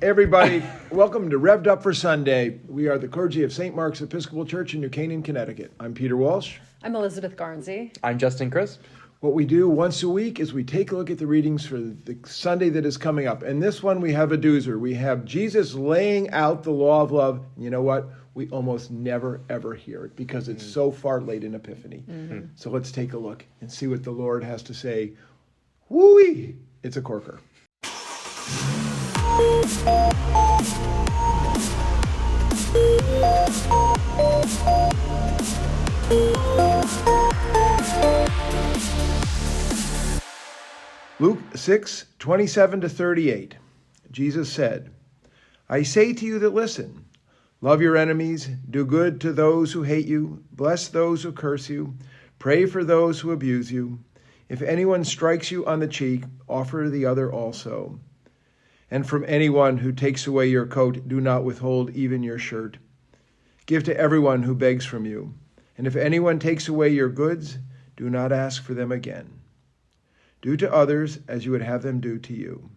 Everybody, welcome to Rev'd Up for Sunday. We are the clergy of St. Mark's Episcopal Church in New Canaan, Connecticut. I'm Peter Walsh. I'm Elizabeth Garnsey. I'm Justin Crisp. What we do once a week is we take a look at the readings for the Sunday that is coming up. And this one we have a doozer. We have Jesus laying out the law of love. And you know what? We almost never, ever hear it because it's so far late in Epiphany. Mm-hmm. So let's take a look and see what the Lord has to say. Woo-wee! It's a corker. Luke 6:27-38. Jesus said, I say to you that listen, love your enemies, do good to those who hate you, bless those who curse you, pray for those who abuse you. If anyone strikes you on the cheek, offer the other also. And from anyone who takes away your coat, do not withhold even your shirt. Give to everyone who begs from you. And if anyone takes away your goods, do not ask for them again. Do to others as you would have them do to you.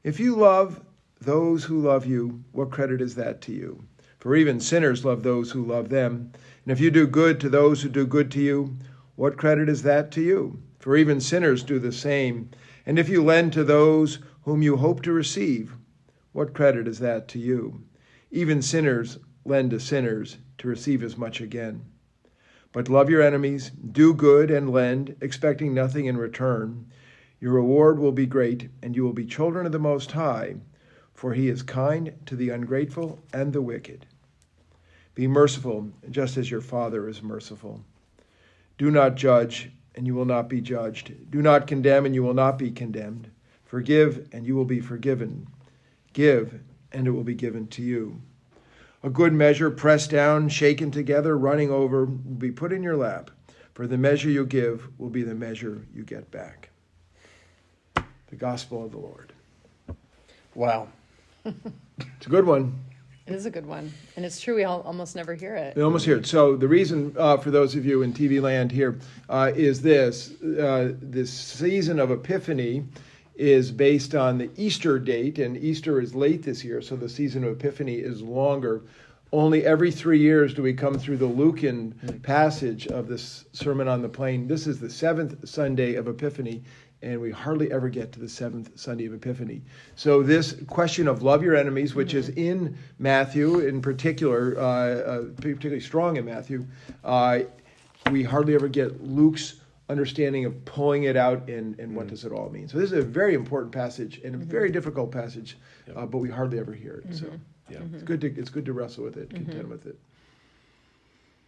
If you love those who love you, what credit is that to you? For even sinners love those who love them. And if you do good to those who do good to you, what credit is that to you? For even sinners do the same. And if you lend to those whom you hope to receive, what credit is that to you? Even sinners lend to sinners to receive as much again. But love your enemies, do good and lend, expecting nothing in return. Your reward will be great, and you will be children of the Most High, for he is kind to the ungrateful and the wicked. Be merciful, just as your Father is merciful. Do not judge, and you will not be judged. Do not condemn, and you will not be condemned. Forgive, and you will be forgiven. Give, and it will be given to you. A good measure, pressed down, shaken together, running over, will be put in your lap. For the measure you give will be the measure you get back. The Gospel of the Lord. Wow. It's a good one. It is a good one. And it's true, we almost never hear it. We almost hear it. So the reason for those of you in TV land here is this. This season of Epiphany is based on the Easter date, and Easter is late this year, so the season of Epiphany is longer. Only every 3 years do we come through the Lucan passage of this Sermon on the Plain. This is the seventh Sunday of Epiphany, and we hardly ever get to the seventh Sunday of Epiphany. So this question of love your enemies, which is in Matthew in particular, particularly strong in Matthew, we hardly ever get Luke's understanding of pulling it out and what does it all mean. So this is a very important passage and a very difficult passage, but we hardly ever hear it. So it's good to wrestle with it, contend with it.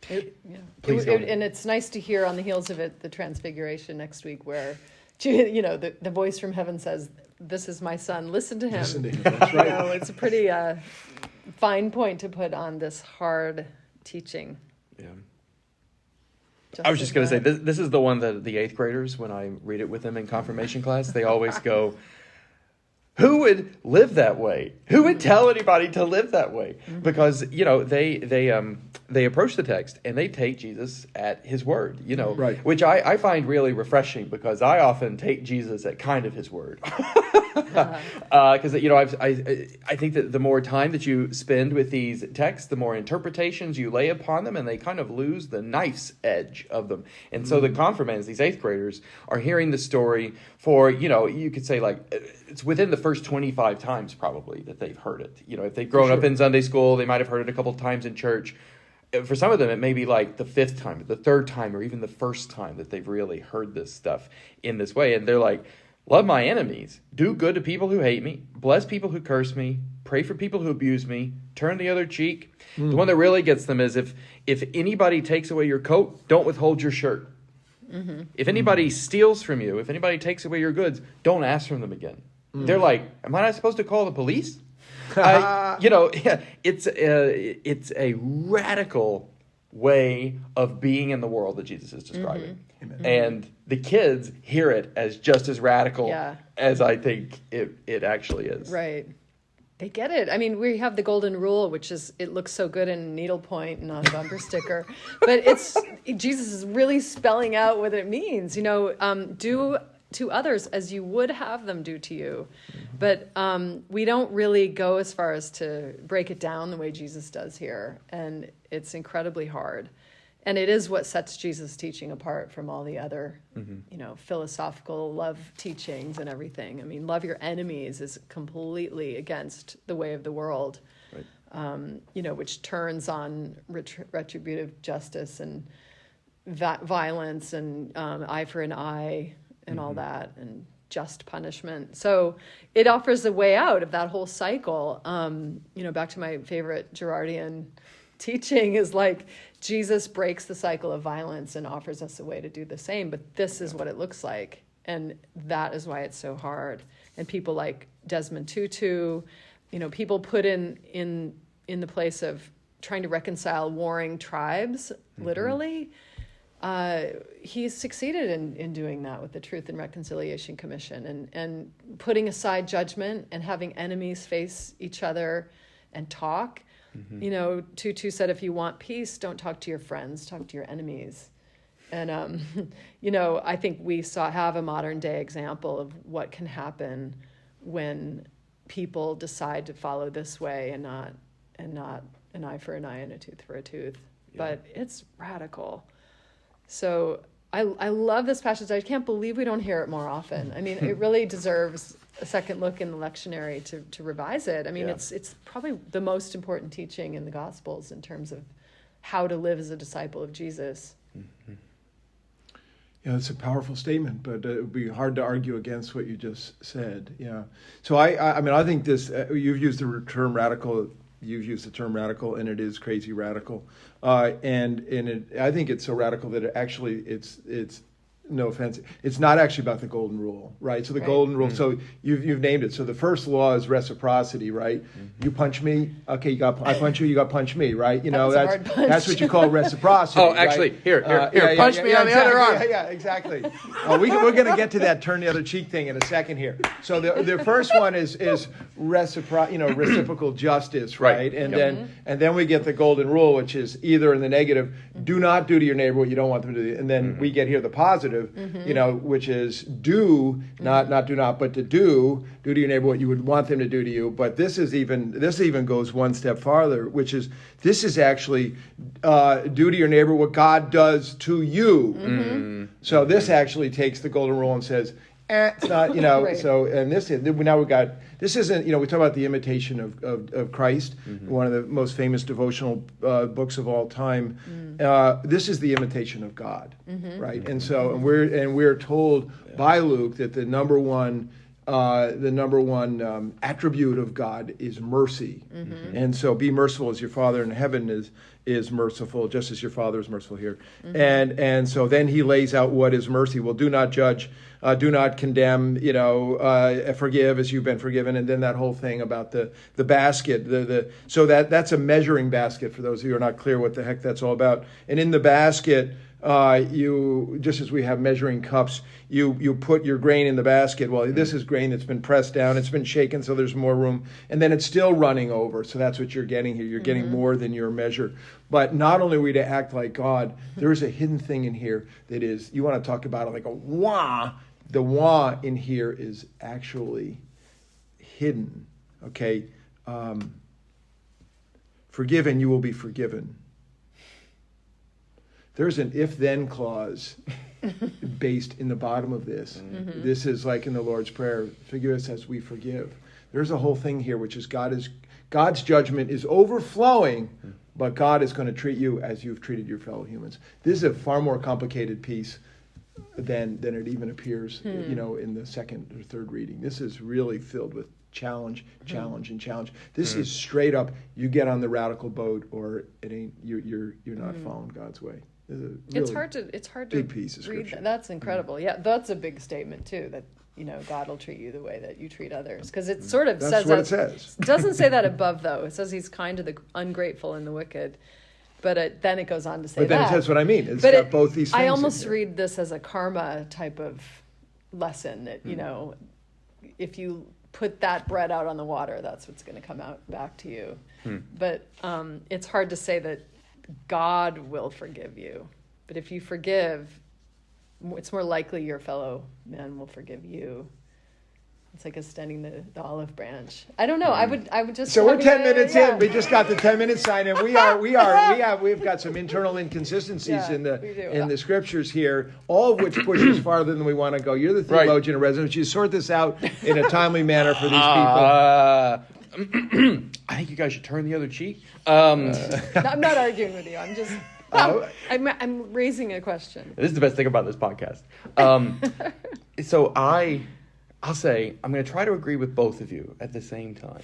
And it's nice to hear on the heels of it the Transfiguration next week, where the voice from heaven says, "This is my son. Listen to him." Listen to him. That's right. It's a pretty fine point to put on this hard teaching. Yeah. I was just going to say, this is the one that the 8th graders, when I read it with them in confirmation class, they always go, who would live that way? Who would tell anybody to live that way? Mm-hmm. Because, they approach the text and they take Jesus at his word, right. Which I find really refreshing, because I often take Jesus at kind of his word. Because, I think that the more time that you spend with these texts, the more interpretations you lay upon them, and they kind of lose the knife's edge of them. And so the confirmands, these 8th graders, are hearing the story for, you could say, like, it's within the first 25 times probably that they've heard it. If they've grown up in Sunday school, they might have heard it a couple of times in church. For some of them, it may be like the 5th time, the 3rd time, or even the 1st time that they've really heard this stuff in this way. And they're like, love my enemies, do good to people who hate me, bless people who curse me, pray for people who abuse me, turn the other cheek. The one that really gets them is if anybody takes away your coat, don't withhold your shirt. Mm-hmm. If anybody steals from you, if anybody takes away your goods, don't ask from them again. They're like, am I not supposed to call the police? It's a radical way of being in the world that Jesus is describing. Mm-hmm. And the kids hear it as just as radical as I think it actually is. Right. They get it. I mean, we have the golden rule, which is, it looks so good in needlepoint and on a bumper sticker, but Jesus is really spelling out what it means. Do to others as you would have them do to you. But we don't really go as far as to break it down the way Jesus does here. And it's incredibly hard. And it is what sets Jesus' teaching apart from all the other, philosophical love teachings and everything. I mean, love your enemies is completely against the way of the world, right. Which turns on retributive justice and violence and eye for an eye and all that, and just punishment. So it offers a way out of that whole cycle. Back to my favorite Girardian teaching is like Jesus breaks the cycle of violence and offers us a way to do the same. But this is what it looks like. And that is why it's so hard. And people like Desmond Tutu, people put in the place of trying to reconcile warring tribes, literally. He's succeeded in doing that with the Truth and Reconciliation Commission and putting aside judgment and having enemies face each other and talk. Tutu said, if you want peace, don't talk to your friends, talk to your enemies. And, I think we have a modern day example of what can happen when people decide to follow this way and not an eye for an eye and a tooth for a tooth. Yeah. But it's radical. So I love this passage. I can't believe we don't hear it more often. I mean, it really deserves a second look in the lectionary to revise it. I mean, it's probably the most important teaching in the Gospels in terms of how to live as a disciple of Jesus. Mm-hmm. Yeah, it's a powerful statement, but it would be hard to argue against what you just said. Yeah. So I think this. You've used the term radical. You've used the term radical, and it is crazy radical. And I think it's so radical that it's no offense, it's not actually about the golden rule, right? So the golden rule. So you've named it. So the first law is reciprocity, right? Mm-hmm. You punch me, okay, I punch you, you got punch me, right? That's what you call reciprocity. Oh, actually, right? Here, punch me on the other arm. Yeah, exactly. We're going to get to that turn the other cheek thing in a second here. So the first one is reciprocal justice, right? And then we get the golden rule, which is either in the negative, do not do to your neighbor what you don't want them to do, and then we get here the positive. Which is do, not do not, but to do to your neighbor what you would want them to do to you. But this even goes one step farther, which is this is actually do to your neighbor what God does to you. Mm-hmm. So this actually takes the golden rule and says, it's not, right. So, and this isn't, we talk about the imitation of Christ, one of the most famous devotional books of all time. This is the imitation of God, right? And so, and we're told by Luke that the number one attribute of God is mercy. And so be merciful as your Father in heaven is merciful, just as your Father is merciful here. And so then he lays out what is mercy. Well, do not judge, do not condemn, forgive as you've been forgiven. And then that whole thing about the basket, so that's a measuring basket for those of you who are not clear what the heck that's all about. And in the basket, you, just as we have measuring cups, you put your grain in the basket. Well, this is grain that's been pressed down. It's been shaken, so there's more room. And then it's still running over. So that's what you're getting here. You're getting more than your measure. But not only are we to act like God, there's a hidden thing in here that is, you want to talk about it like a wah. The wah in here is actually hidden. Okay? Forgiven, you will be forgiven. There's an if-then clause based in the bottom of this. This is like in the Lord's Prayer, forgive us as we forgive. There's a whole thing here, which is God's judgment is overflowing, but God is going to treat you as you've treated your fellow humans. This is a far more complicated piece than it even appears, in the second or third reading. This is really filled with challenge. This is straight up, you get on the radical boat or it ain't, you're not following God's way. Really it's hard to big piece of read. Scripture. That's incredible. Yeah, that's a big statement too, that God will treat you the way that you treat others, because it sort of that's what it says. It doesn't say that above, though. It says he's kind to the ungrateful and the wicked, but then it goes on to say but then that. It says what I mean. It's got both these things. I almost read this as a karma type of lesson that if you put that bread out on the water, that's what's going to come out back to you. But it's hard to say that God will forgive you. But if you forgive, it's more likely your fellow man will forgive you. It's like extending the olive branch. I don't know. I would just. So we're 10 minutes in. We just got the 10-minute sign, and we've got some internal inconsistencies in the scriptures here, all of which pushes farther than we want to go. You're the theologian in residence. You sort this out in a timely manner for these people. I think you guys should turn the other cheek. I'm not arguing with you. I'm just. I'm raising a question. This is the best thing about this podcast. So I'll say I'm going to try to agree with both of you at the same time.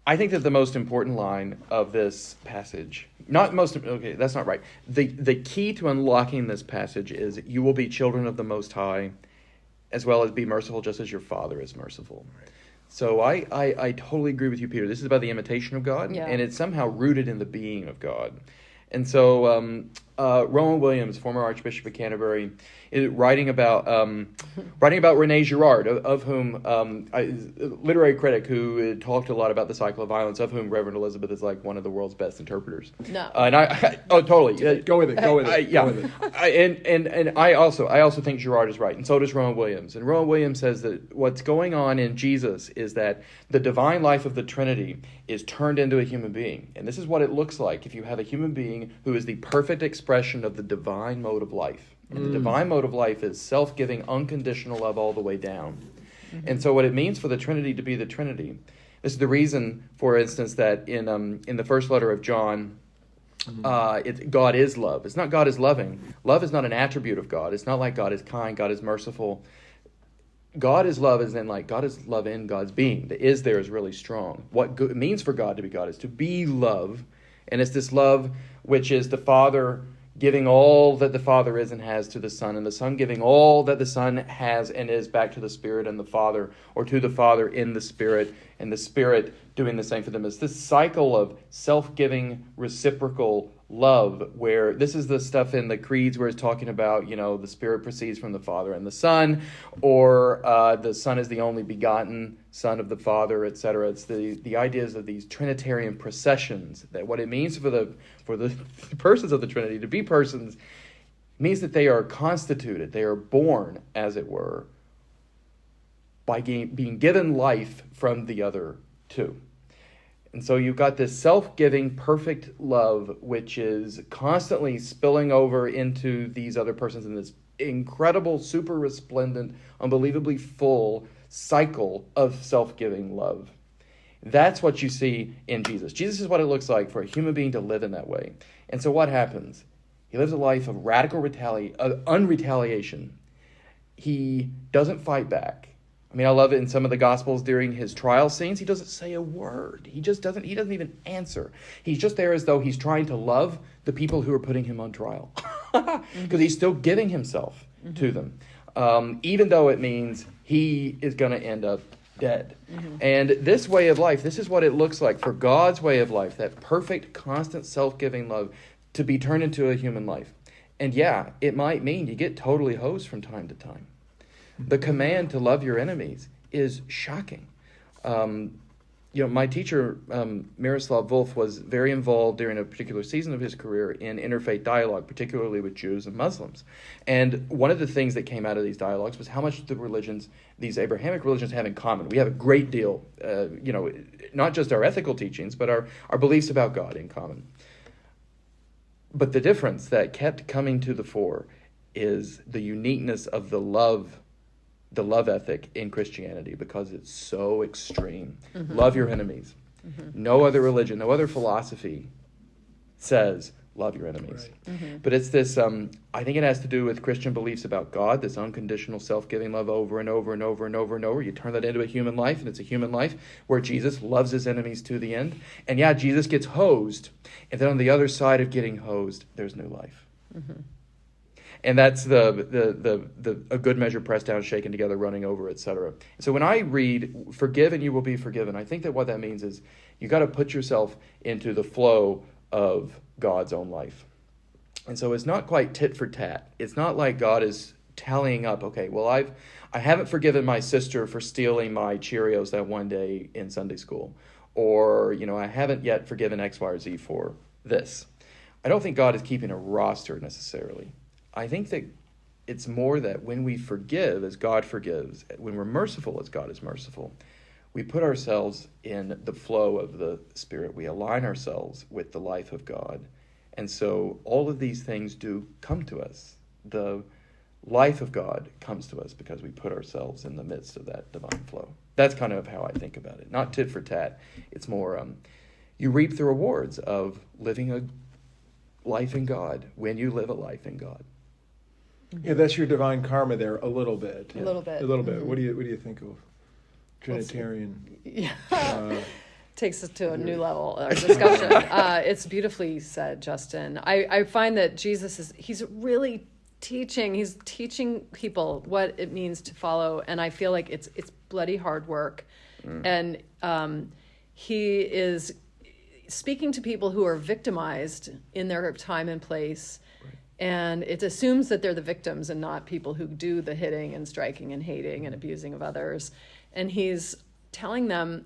I think that the most important line of this passage, that's not right. The key to unlocking this passage is you will be children of the Most High, as well as be merciful just as your Father is merciful. Right. So I totally agree with you, Peter. This is about the imitation of God, and it's somehow rooted in the being of God. And so Rowan Williams, former Archbishop of Canterbury, is writing about René Girard, of whom a literary critic who talked a lot about the cycle of violence, of whom Reverend Elizabeth is like one of the world's best interpreters. No, and totally go with it. Go with it. Yeah, and I also think Girard is right, and so does Rowan Williams. And Rowan Williams says that what's going on in Jesus is that the divine life of the Trinity is turned into a human being, and this is what it looks like if you have a human being who is the perfect expression of the divine mode of life. And the divine mode of life is self-giving, unconditional love all the way down. Mm-hmm. And so what it means for the Trinity to be the Trinity, this is the reason, for instance, that in the first letter of John, God is love. It's not God is loving. Love is not an attribute of God. It's not like God is kind, God is merciful. God is love as in like God is love in God's being. The is there is really strong. What it means for God to be God is to be love. And it's this love which is the Father giving all that the Father is and has to the Son, and the Son giving all that the Son has and is back to the Spirit and the Father, or to the Father in the Spirit, and the Spirit doing the same for them. It's this cycle of self-giving, reciprocal love, where this is the stuff in the creeds where it's talking about, the Spirit proceeds from the Father and the Son, or the Son is the only begotten Son of the Father, etc. It's the ideas of these Trinitarian processions, that what it means for the persons of the Trinity to be persons means that they are constituted, they are born, as it were, by being given life from the other two. And so you've got this self-giving, perfect love, which is constantly spilling over into these other persons in this incredible, super resplendent, unbelievably full cycle of self-giving love. That's what you see in Jesus. Jesus is what it looks like for a human being to live in that way. And so what happens? He lives a life of radical unretaliation. He doesn't fight back. I mean, I love it in some of the Gospels during his trial scenes. He doesn't say a word. He doesn't even answer. He's just there as though he's trying to love the people who are putting him on trial. Because he's still giving himself to them. Even though it means he is going to end up dead. And this way of life, this is what it looks like for God's way of life, that perfect, constant, self-giving love to be turned into a human life. And yeah, it might mean you get totally hosed from time to time. The command to love your enemies is shocking. My teacher, Miroslav Volf, was very involved during a particular season of his career in interfaith dialogue, particularly with Jews and Muslims. And one of the things that came out of these dialogues was how much these Abrahamic religions have in common. We have a great deal, not just our ethical teachings, but our beliefs about God in common. But the difference that kept coming to the fore is the uniqueness of the love ethic in Christianity, because it's so extreme. Love your enemies. No other religion, no other philosophy says love your enemies. Right. But it's this, I think it has to do with Christian beliefs about God, this unconditional self-giving love over and over and over and over and over. You turn that into a human life, and it's a human life where Jesus loves his enemies to the end. And yeah, Jesus gets hosed, and then on the other side of getting hosed, there's new life. And that's a good measure pressed down, shaken together, running over, etc. So when I read, forgive and you will be forgiven, I think that what that means is you got to put yourself into the flow of God's own life. And so it's not quite tit for tat. It's not like God is tallying up, okay, well, I haven't forgiven my sister for stealing my Cheerios that one day in Sunday school. Or, I haven't yet forgiven X, Y, or Z for this. I don't think God is keeping a roster necessarily. I think that it's more that when we forgive as God forgives, when we're merciful as God is merciful, we put ourselves in the flow of the Spirit. We align ourselves with the life of God. And so all of these things do come to us. The life of God comes to us because we put ourselves in the midst of that divine flow. That's kind of how I think about it. Not tit for tat. It's more, you reap the rewards of living a life in God when you live a life in God. Yeah, that's your divine karma there a little bit. A little bit. A little bit. What do you think of Trinitarian? Takes us to a new level of discussion. It's beautifully said, Justin. I find that he's really teaching. He's teaching people what it means to follow, and I feel like it's bloody hard work. And he is speaking to people who are victimized in their time and place. And it assumes that they're the victims and not people who do the hitting and striking and hating and abusing of others. And he's telling them,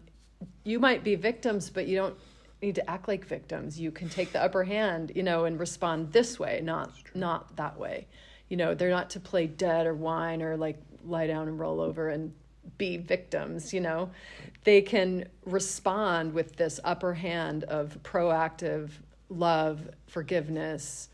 you might be victims, but you don't need to act like victims. You can take the upper hand, and respond this way, not that way. They're not to play dead or whine or like lie down and roll over and be victims. They can respond with this upper hand of proactive love, forgiveness,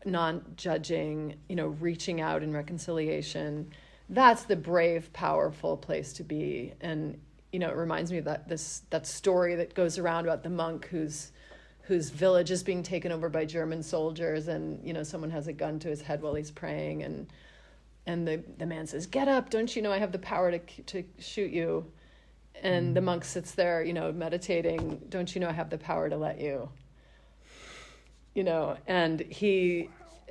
non-judging, reaching out in reconciliation. That's the brave, powerful place to be. And, it reminds me of that story that goes around about the monk whose village is being taken over by German soldiers, and, someone has a gun to his head while he's praying, and the man says, "Get up, don't you know I have the power to shoot you?" And the monk sits there, meditating, "Don't you know I have the power to let you?"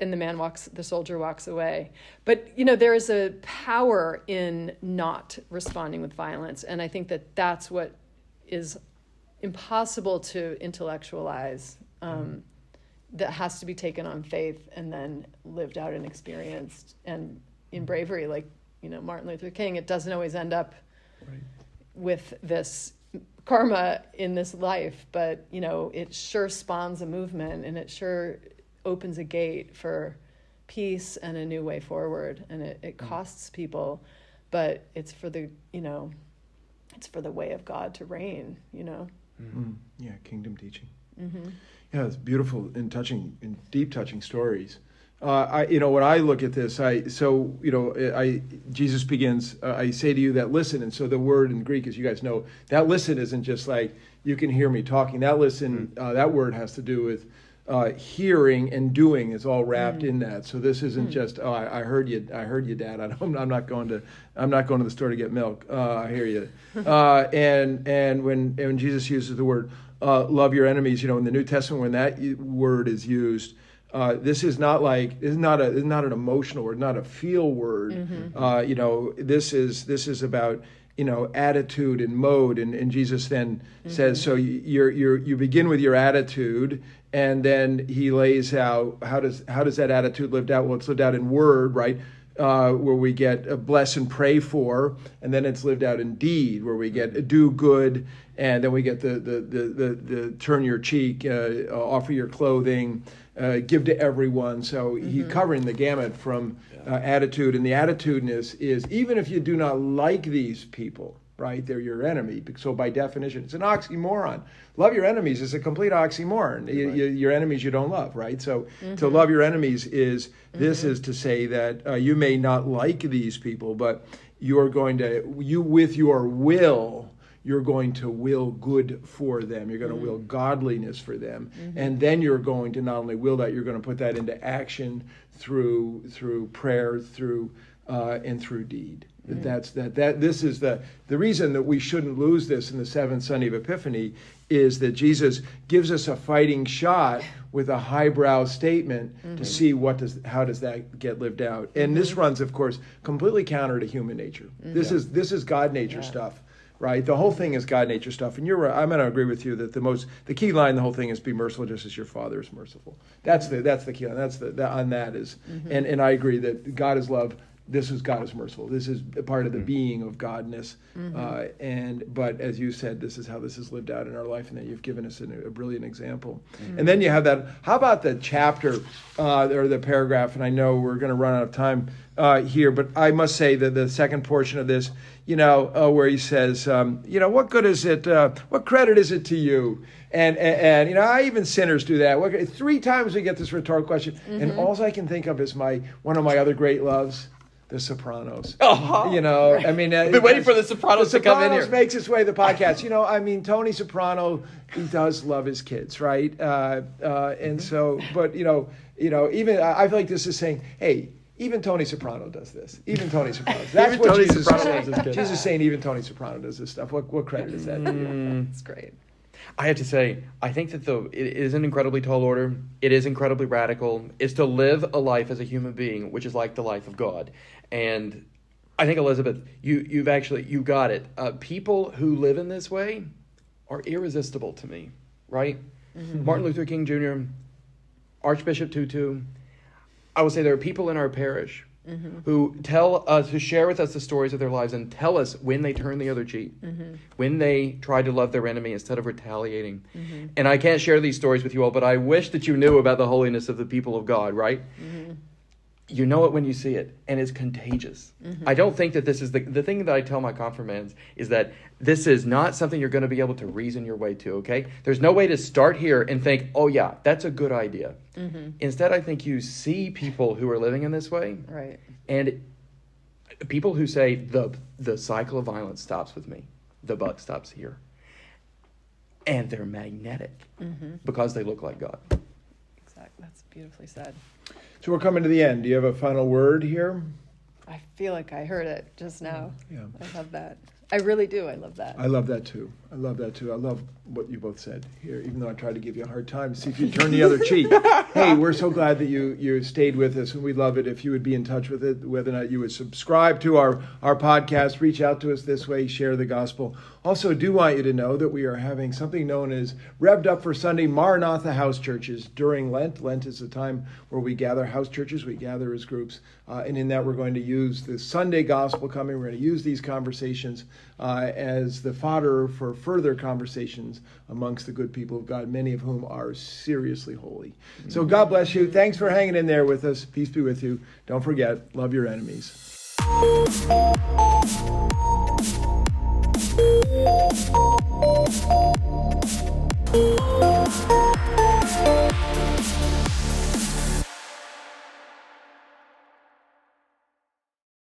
And the soldier walks away. But, there is a power in not responding with violence. And I think that that's what is impossible to intellectualize, that has to be taken on faith and then lived out and experienced. And in bravery, like, Martin Luther King, it doesn't always end up with this karma in this life, but it sure spawns a movement, and it sure opens a gate for peace and a new way forward. And it costs people, but it's for the way of God to reign. Yeah, kingdom teaching. Yeah, it's beautiful and touching and deep touching stories. When I look at this, Jesus begins, I say to you that listen. And so the word in Greek, as you guys know, that listen isn't just like, you can hear me talking. That listen, that word has to do with hearing and doing. Is all wrapped in that. So this isn't just, I heard you, Dad. I'm not going to the store to get milk. I hear you. And when Jesus uses the word, love your enemies, in the New Testament, when that word is used, this is not an emotional word, not a feel word. This is about attitude and mode, and Jesus then says, so you begin with your attitude, and then he lays out how does that attitude lived out? Well, it's lived out in word, right? Where we get bless and pray for, and then it's lived out in deed, where we get do good, and then we get the turn your cheek, offer your clothing, give to everyone. So he's covering the gamut from attitude, and the attitude is even if you do not like these people, right? They're your enemy. So by definition, it's an oxymoron. Love your enemies is a complete oxymoron. Right. Your enemies you don't love, right? So to love your enemies is to say that you may not like these people, but with your will, you're going to will good for them. You're going to will godliness for them. And then you're going to not only will that, you're going to put that into action through prayer, and through deed. This is the reason that we shouldn't lose this in the seventh Sunday of Epiphany is that Jesus gives us a fighting shot with a highbrow statement to see how does that get lived out. And this runs, of course, completely counter to human nature. This is God nature stuff. Right, the whole thing is God nature stuff, and you're right. I'm going to agree with you that the key line, the whole thing is be merciful, just as your Father is merciful. That's the key line. And I agree that God is love. this is God is merciful. This is a part of the being of Godness. But as you said, this is how this is lived out in our life, and that you've given us a brilliant example. And then you have that. How about the chapter or the paragraph? And I know we're going to run out of time here, but I must say that the second portion of this, where he says, what good is it? What credit is it to you? And even sinners do that. 3 times we get this rhetorical question, and all I can think of is one of my other great loves, The Sopranos. Right. I mean, I've been waiting for The Sopranos to come in here. The Sopranos makes its way to the podcast. Tony Soprano, he does love his kids, right? And so, but even I feel like this is saying, hey. Even Tony Soprano does this. Even Tony Soprano. That's what Tony Jesus Soprano is saying. Jesus is saying even Tony Soprano does this stuff. What credit is that? That's great. I have to say, I think that it is an incredibly tall order. It is incredibly radical. It's to live a life as a human being, which is like the life of God. And I think, Elizabeth, you got it. People who live in this way are irresistible to me, right? Martin Luther King Jr., Archbishop Tutu. I will say there are people in our parish who who share with us the stories of their lives and tell us when they turn the other cheek, when they try to love their enemy instead of retaliating. And I can't share these stories with you all, but I wish that you knew about the holiness of the people of God, right? You know it when you see it, and it's contagious. I don't think that this is the thing that I tell my confirmands is that this is not something you're going to be able to reason your way to, okay? There's no way to start here and think, oh yeah, that's a good idea. Instead, I think you see people who are living in this way, right? And people who say the cycle of violence stops with me, the buck stops here. And they're magnetic because they look like God. Exactly. That's beautifully said. So we're coming to the end. Do you have a final word here? I feel like I heard it just now. Yeah. I love that. I really do. I love that. I love that too. I love what you both said here, even though I tried to give you a hard time. See if you turn the other cheek. Hey, we're so glad that you stayed with us, and we'd love it if you would be in touch with it, whether or not you would subscribe to our podcast, reach out to us this way, share the gospel. Also, do want you to know that we are having something known as Rev'd Up for Sunday Maranatha house churches during Lent. Lent is a time where we gather house churches, we gather as groups, and in that we're going to use the Sunday gospel coming. We're going to use these conversations as the fodder for further conversations amongst the good people of God, many of whom are seriously holy. So God bless you. Thanks for hanging in there with us. Peace be with you. Don't forget, love your enemies.